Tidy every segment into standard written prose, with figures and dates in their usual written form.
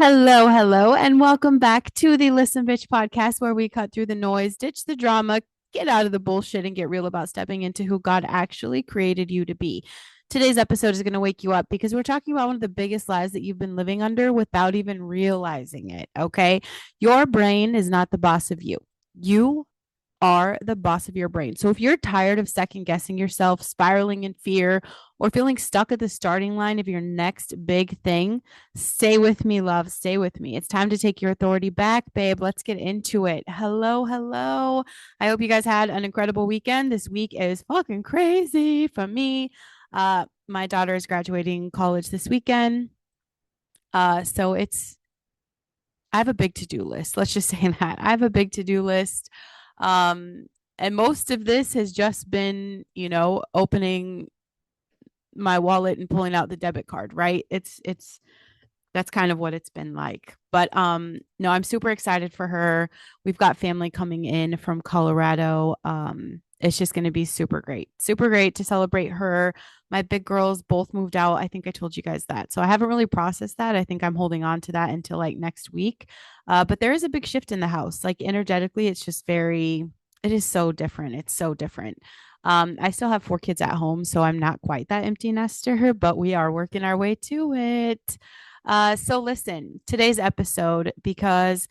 Hello, hello, and welcome back to the Listen Bitch podcast where we cut through the noise, ditch the drama, get out of the bullshit, and get real about stepping into who God actually created you to be. Today's episode is going to wake you up because we're talking about one of the biggest lies that you've been living under without even realizing it. Okay. Your brain is not the boss of you. You are the boss of your brain. So if you're tired of second guessing yourself, spiraling in fear, or feeling stuck at the starting line of your next big thing, stay with me, love. Stay with me. It's time to take your authority back, babe. Let's get into it. Hello, hello. I hope you guys had an incredible weekend. This week is fucking crazy for me. My daughter is graduating college this weekend. So I have a big to-do list. Let's just say that. I have a big to-do list. Um, and most of this has just been, opening my wallet and pulling out the debit card, right? It's that's kind of what it's been like. But no, I'm super excited for her. We've got family coming in from Colorado. It's just going to be super great. Super great to celebrate her. My big girls both moved out. I think I told you guys that. So I haven't really processed that. I think I'm holding on to that until like next week. But there is a big shift in the house. Like energetically, it's just it is so different. It's so different. I still have four kids at home, so I'm not quite that empty nester, but we are working our way to it. So listen, today's episode, because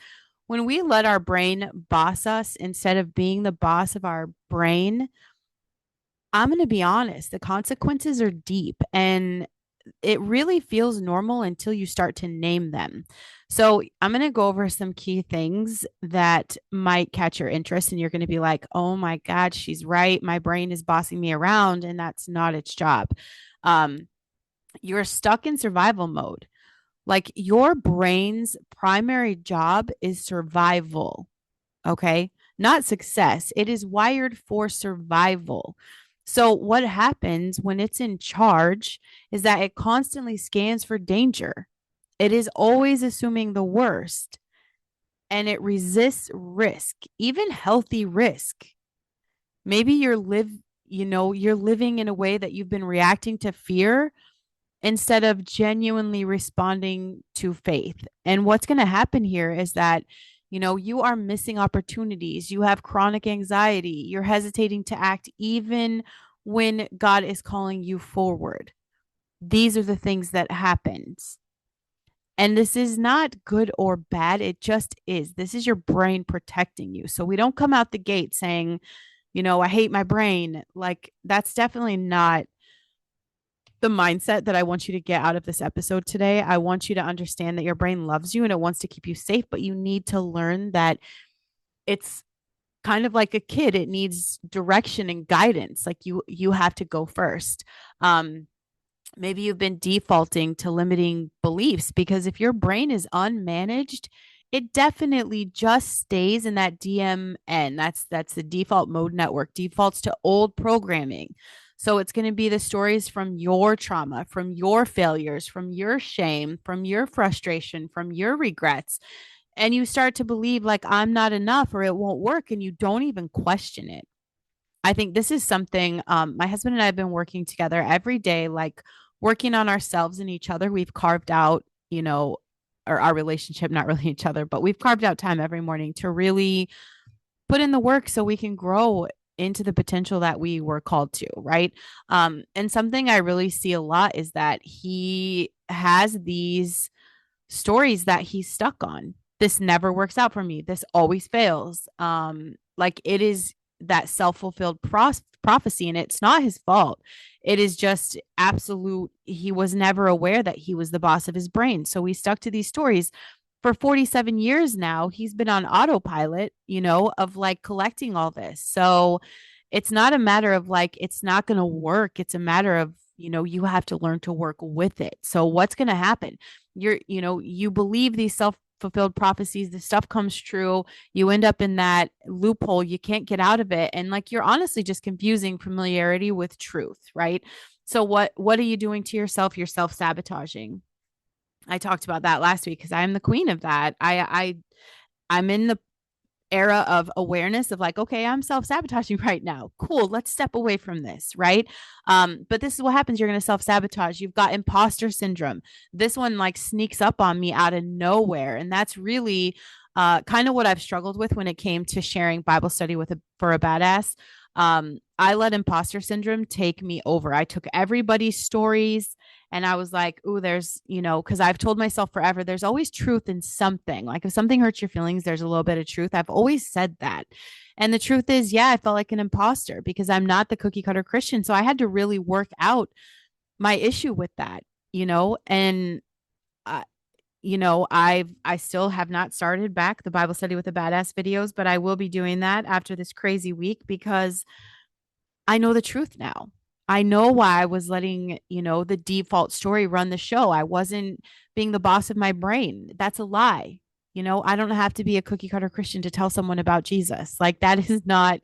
when we let our brain boss us instead of being the boss of our brain, I'm going to be honest, the consequences are deep and it really feels normal until you start to name them. So, I'm going to go over some key things that might catch your interest, and you're going to be like, oh my God, she's right. My brain is bossing me around, and that's not its job. Um, you're stuck in survival mode. Like your brain's primary job is survival. Okay. Not success. It is wired for survival. So, what happens when it's in charge is that it constantly scans for danger. It is always assuming the worst and it resists risk, even healthy risk. Maybe you're living in a way that you've been reacting to fear instead of genuinely responding to faith. And what's going to happen here is that, you are missing opportunities. You have chronic anxiety. You're hesitating to act even when God is calling you forward. These are the things that happens. And this is not good or bad. It just is. This is your brain protecting you. So we don't come out the gate saying, I hate my brain. Like that's definitely not the mindset that I want you to get out of this episode today. I want you to understand that your brain loves you and it wants to keep you safe, but you need to learn that it's kind of like a kid. It needs direction and guidance. Like you have to go first. Maybe you've been defaulting to limiting beliefs because if your brain is unmanaged, it definitely just stays in that DMN. That's the default mode network, defaults to old programming. So it's going to be the stories from your trauma, from your failures, from your shame, from your frustration, from your regrets. And you start to believe like I'm not enough or it won't work and you don't even question it. I think this is something my husband and I have been working together every day, like working on ourselves and each other. We've carved out, or our relationship, not really each other, but we've carved out time every morning to really put in the work so we can grow into the potential that we were called to, right? And something I really see a lot is that he has these stories that he's stuck on. This never works out for me. This always fails. Like it is that self-fulfilled prophecy and it's not his fault. It is just absolute. He was never aware that he was the boss of his brain. So he stuck to these stories for 47 years now. He's been on autopilot, of like collecting all this. So it's not a matter of like, it's not going to work. It's a matter of, you have to learn to work with it. So what's going to happen? You believe these self-fulfilled prophecies, the stuff comes true, you end up in that loophole, you can't get out of it, and like you're honestly just confusing familiarity with truth, right? So what are you doing to yourself? You're self-sabotaging. I talked about that last week because I'm the queen of that. I'm in the era of awareness of like, okay, I'm self-sabotaging right now. Cool, let's step away from this, right? But this is what happens. You're going to self-sabotage. You've got imposter syndrome. This one like sneaks up on me out of nowhere. And that's really kind of what I've struggled with when it came to sharing Bible study for a badass. I let imposter syndrome take me over. I took everybody's stories and I was like, "Ooh, there's, because I've told myself forever, there's always truth in something. Like if something hurts your feelings, there's a little bit of truth." I've always said that. And the truth is, yeah, I felt like an imposter because I'm not the cookie cutter Christian. So I had to really work out my issue with that, and uh, I still have not started back the Bible study with the badass videos, but I will be doing that after this crazy week because I know the truth now. I know why I was letting, the default story run the show. I wasn't being the boss of my brain. That's a lie. I don't have to be a cookie cutter Christian to tell someone about Jesus. Like that is not,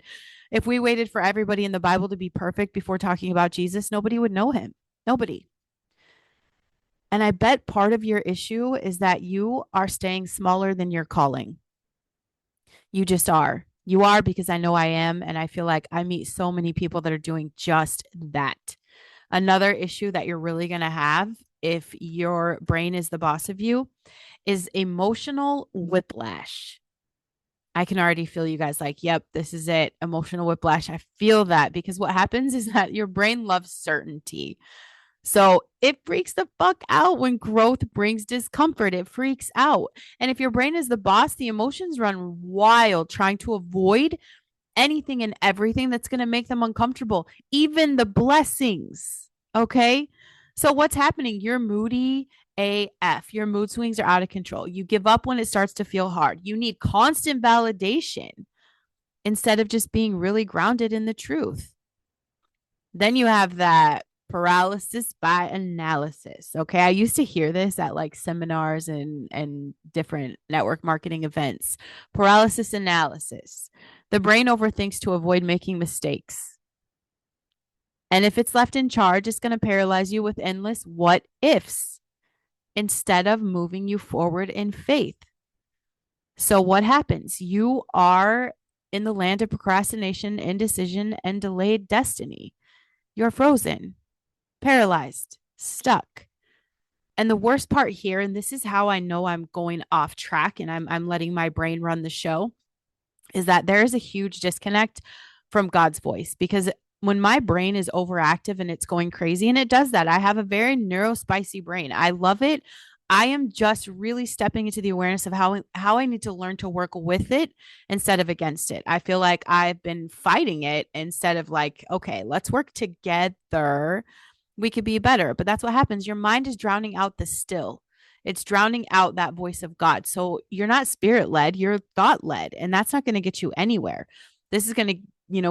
if we waited for everybody in the Bible to be perfect before talking about Jesus, nobody would know him. Nobody. And I bet part of your issue is that you are staying smaller than your calling. You just are. You are because I know I am. And I feel like I meet so many people that are doing just that. Another issue that you're really going to have if your brain is the boss of you is emotional whiplash. I can already feel you guys like, yep, this is it. Emotional whiplash. I feel that because what happens is that your brain loves certainty. So it freaks the fuck out when growth brings discomfort. It freaks out. And if your brain is the boss, the emotions run wild trying to avoid anything and everything that's going to make them uncomfortable, even the blessings. Okay. So what's happening? You're moody AF. Your mood swings are out of control. You give up when it starts to feel hard. You need constant validation instead of just being really grounded in the truth. Then you have that paralysis by analysis. Okay. I used to hear this at like seminars and different network marketing events. Paralysis analysis. The brain overthinks to avoid making mistakes. And if it's left in charge, it's going to paralyze you with endless what ifs instead of moving you forward in faith. So what happens? You are in the land of procrastination, indecision, and delayed destiny. You're frozen, paralyzed, stuck. And the worst part here, and this is how I know I'm going off track and I'm letting my brain run the show, is that there is a huge disconnect from God's voice. Because when my brain is overactive and it's going crazy, and it does that, I have a very neurospicy brain. I love it. I am just really stepping into the awareness of how I need to learn to work with it instead of against it. I feel like I've been fighting it instead of like, okay, let's work together. We could be better. But that's what happens. Your mind is drowning out the still. It's drowning out that voice of God. So you're not spirit led, you're thought led, and that's not going to get you anywhere. This is going to,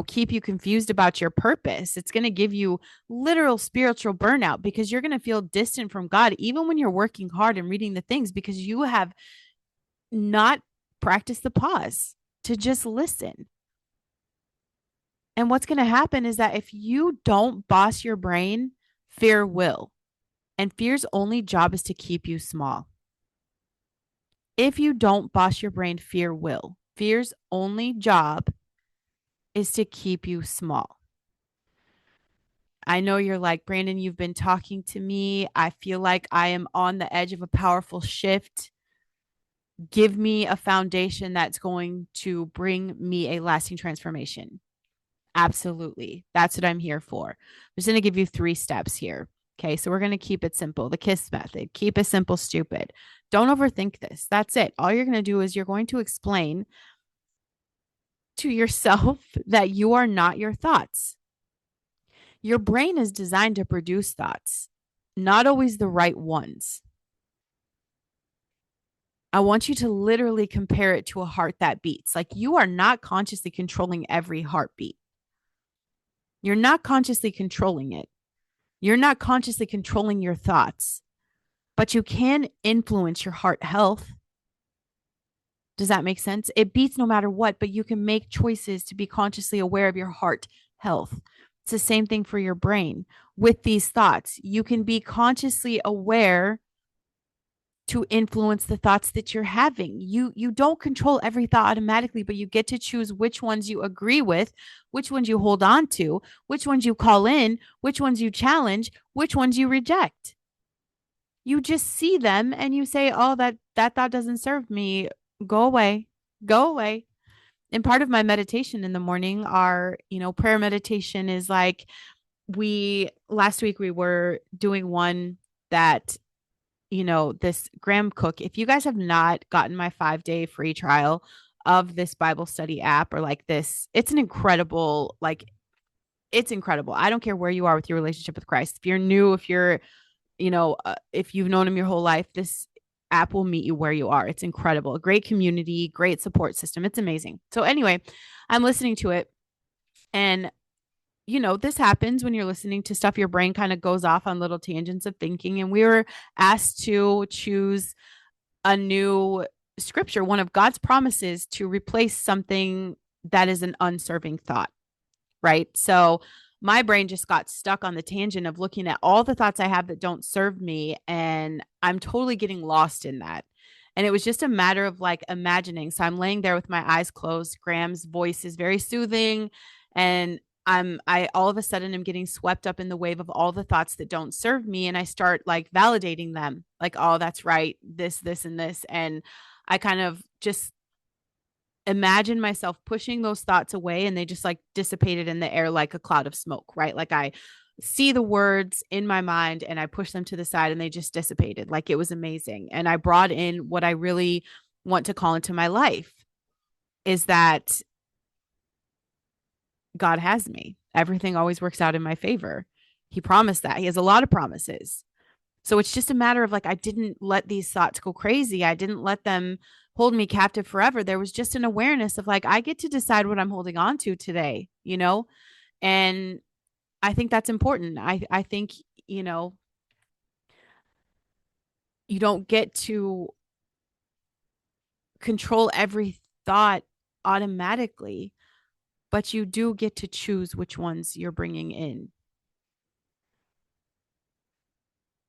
keep you confused about your purpose. It's going to give you literal spiritual burnout because you're going to feel distant from God, even when you're working hard and reading the things, because you have not practiced the pause to just listen. And what's going to happen is that if you don't boss your brain, fear will. And fear's only job is to keep you small. If you don't boss your brain, fear will. Fear's only job is to keep you small. I know you're like, Brandon, you've been talking to me. I feel like I am on the edge of a powerful shift. Give me a foundation that's going to bring me a lasting transformation. Absolutely. That's what I'm here for. I'm just going to give you 3 steps here. Okay. So we're going to keep it simple. The KISS method. Keep it simple, stupid. Don't overthink this. That's it. All you're going to do is you're going to explain to yourself that you are not your thoughts. Your brain is designed to produce thoughts, not always the right ones. I want you to literally compare it to a heart that beats. Like you are not consciously controlling every heartbeat. You're not consciously controlling it. You're not consciously controlling your thoughts, but you can influence your heart health. Does that make sense? It beats no matter what, but you can make choices to be consciously aware of your heart health. It's the same thing for your brain. With these thoughts, you can be consciously aware to influence the thoughts that you're having. You don't control every thought automatically, but you get to choose which ones you agree with, which ones you hold on to, which ones you call in, which ones you challenge, which ones you reject. You just see them and you say, "Oh, that thought doesn't serve me. Go away. Go away." And part of my meditation in the morning are, prayer meditation is like we last week we were doing one that this Graham Cook. If you guys have not gotten my 5-day free trial of this Bible study app or like this, it's an incredible, it's incredible. I don't care where you are with your relationship with Christ. If you're new, if you're, if you've known him your whole life, this app will meet you where you are. It's incredible. A great community, great support system. It's amazing. So anyway, I'm listening to it and this happens when you're listening to stuff. Your brain kind of goes off on little tangents of thinking. And we were asked to choose a new scripture, one of God's promises to replace something that is an unserving thought. Right. So my brain just got stuck on the tangent of looking at all the thoughts I have that don't serve me. And I'm totally getting lost in that. And it was just a matter of like imagining. So I'm laying there with my eyes closed. Graham's voice is very soothing. And I all of a sudden am getting swept up in the wave of all the thoughts that don't serve me. And I start like validating them like, oh, that's right. This, and this. And I kind of just imagine myself pushing those thoughts away and they just like dissipated in the air like a cloud of smoke, right? Like I see the words in my mind and I push them to the side and they just dissipated. Like it was amazing. And I brought in what I really want to call into my life is that God has me. Everything always works out in my favor. He promised that. He has a lot of promises. So it's just a matter of like, I didn't let these thoughts go crazy. I didn't let them hold me captive forever. There was just an awareness of like, I get to decide what I'm holding on to today, And I think that's important. I think, you don't get to control every thought automatically, but you do get to choose which ones you're bringing in.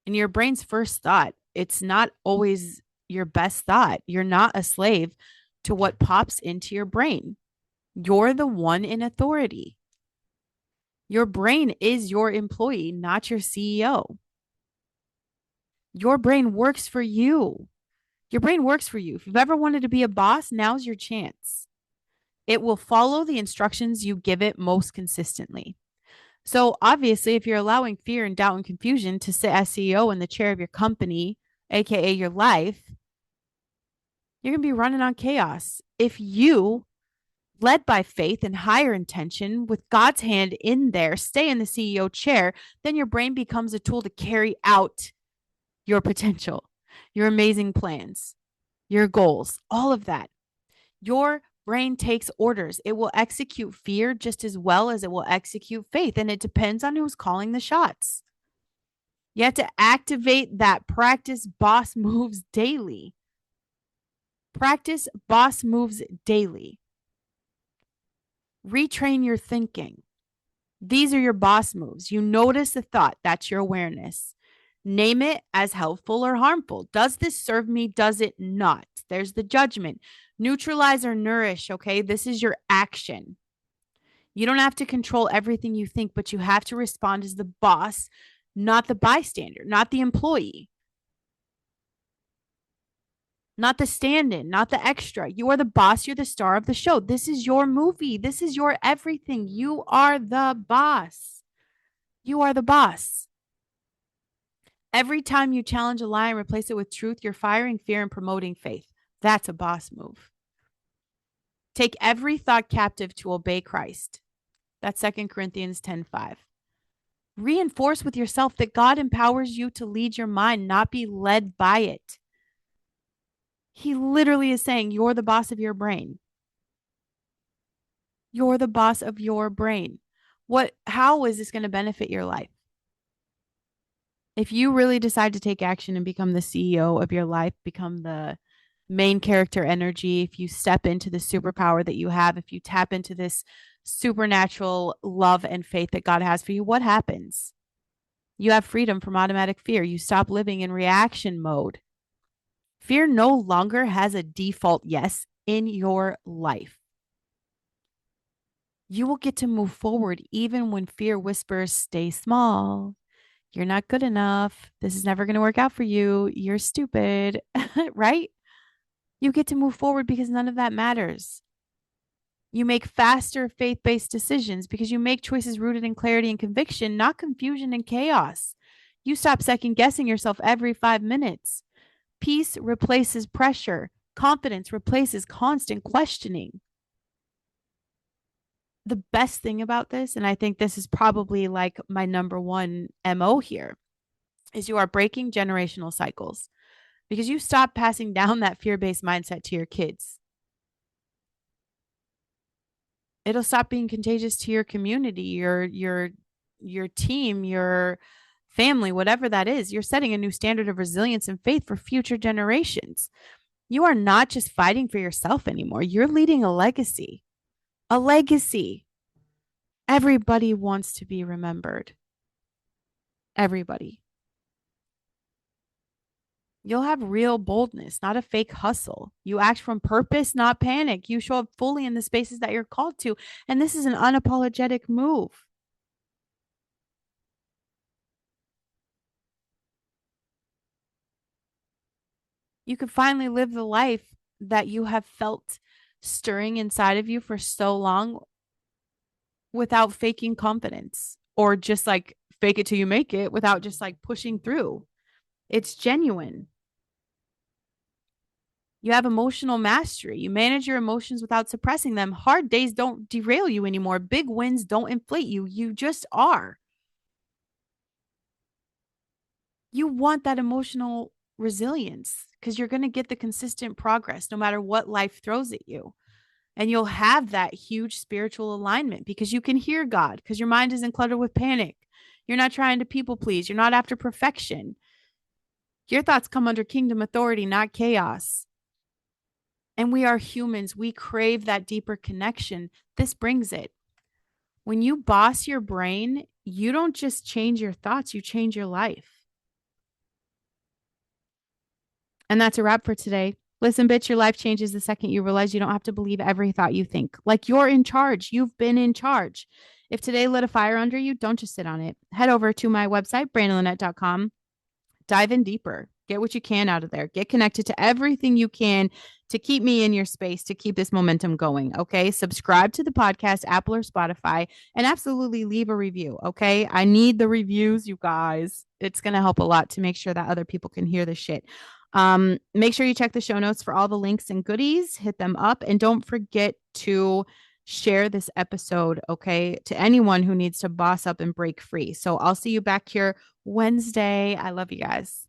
And your brain's first thought, it's not always your best thought. You're not a slave to what pops into your brain. You're the one in authority. Your brain is your employee, not your CEO. Your brain works for you. Your brain works for you. If you've ever wanted to be a boss, now's your chance. It will follow the instructions you give it most consistently. So obviously, if you're allowing fear and doubt and confusion to sit as CEO in the chair of your company, aka your life, you're going to be running on chaos. If you, led by faith and higher intention, with God's hand in there, stay in the CEO chair, then your brain becomes a tool to carry out your potential, your amazing plans, your goals, all of that. Your brain takes orders. It will execute fear just as well as it will execute faith. And it depends on who's calling the shots. You have to activate that practice boss moves daily. Practice boss moves daily. Retrain your thinking. These are your boss moves. You notice a thought. That's your awareness. Name it as helpful or harmful. Does this serve me? Does it not? There's the judgment. Neutralize or nourish, okay? This is your action. You don't have to control everything you think, but you have to respond as the boss, not the bystander, not the employee, not the stand-in, not the extra. You are the boss. You're the star of the show. This is your movie. This is your everything. You are the boss. You are the boss. Every time you challenge a lie and replace it with truth, you're firing fear and promoting faith. That's a boss move. Take every thought captive to obey Christ. That's 2 Corinthians 10:5. Reinforce with yourself that God empowers you to lead your mind, not be led by it. He literally is saying, you're the boss of your brain. You're the boss of your brain. How is this going to benefit your life? If you really decide to take action and become the CEO of your life, become the main character energy, if you step into the superpower that you have, if you tap into this supernatural love and faith that God has for you, what happens? You have freedom from automatic fear. You stop living in reaction mode. Fear no longer has a default yes in your life. You will get to move forward even when fear whispers, stay small. You're not good enough. This is never going to work out for you. You're stupid, right? You get to move forward because none of that matters. You make faster faith based decisions because you make choices rooted in clarity and conviction, not confusion and chaos. You stop second guessing yourself every 5 minutes. Peace replaces pressure, confidence replaces constant questioning. The best thing about this, and I think this is probably like my number one MO here, is you are breaking generational cycles because you stop passing down that fear based mindset to your kids. It'll stop being contagious to your community, your team, your family, whatever that is. You're setting a new standard of resilience and faith for future generations. You are not just fighting for yourself anymore. You're leading a legacy. A legacy. Everybody wants to be remembered. Everybody. You'll have real boldness, not a fake hustle. You act from purpose, not panic. You show up fully in the spaces that you're called to. And this is an unapologetic move. You can finally live the life that you have felt stirring inside of you for so long without faking confidence or just like fake it till you make it without just like pushing through. It's genuine. You have emotional mastery. You manage your emotions without suppressing them. Hard days don't derail you anymore. Big wins don't inflate you. You just are. You want that emotional resilience because you're going to get the consistent progress no matter what life throws at you. And you'll have that huge spiritual alignment because you can hear God because your mind isn't cluttered with panic. You're not trying to people please. You're not after perfection. Your thoughts come under kingdom authority, not chaos. And we are humans. We crave that deeper connection. This brings it. When you boss your brain, you don't just change your thoughts, you change your life. And that's a wrap for today. Listen, bitch, your life changes the second you realize you don't have to believe every thought you think. Like you're in charge. You've been in charge. If today lit a fire under you, don't just sit on it. Head over to my website, brandonlynette.com. Dive in deeper. Get what you can out of there. Get connected to everything you can to keep me in your space, to keep this momentum going. Okay. Subscribe to the podcast, Apple or Spotify, and absolutely leave a review. Okay. I need the reviews, you guys. It's going to help a lot to make sure that other people can hear the shit. Make sure you check the show notes for all the links and goodies, hit them up, and don't forget to share this episode, okay, to anyone who needs to boss up and break free. So I'll see you back here Wednesday. I love you guys.